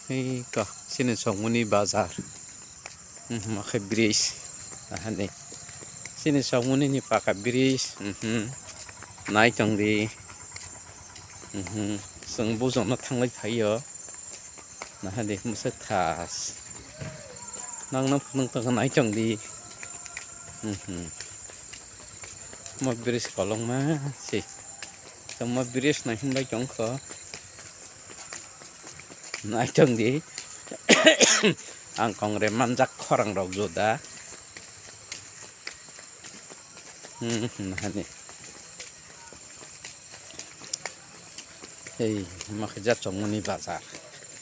Hei kah sini Songmuni bazar. Makai bridge. Nih. Sini Songmuni ni pakai bridge. Naik jong di. Seng bujong nó thang lấy thấy yo. Nih musa tas. Nang tang naik jong di. Mà bridge kolong ma sih. Sama bridge naik hamba jong ko. Naik jong di. Angkong reman jak korang rok joda. Nih. Hei, makanya Songmuni bazar.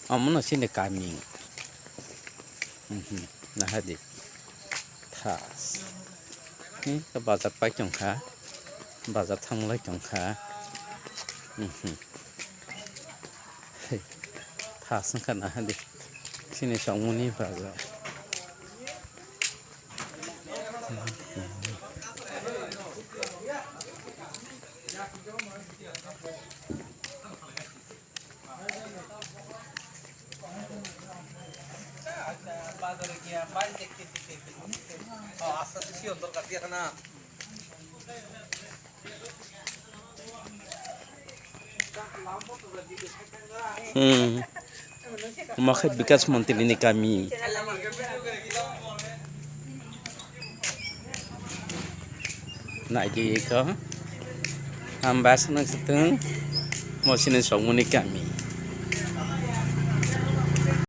Amun sini kami. Nih. Tas. Ini ke bazar pai jong kha. Bazar thang lai jong kha. Hei. Tas kan nih. Sini Songmuni bazar. Makai bekas montir ini kami. Nak je ke? Ambas nak seteng. Mau sini Songmuni kami.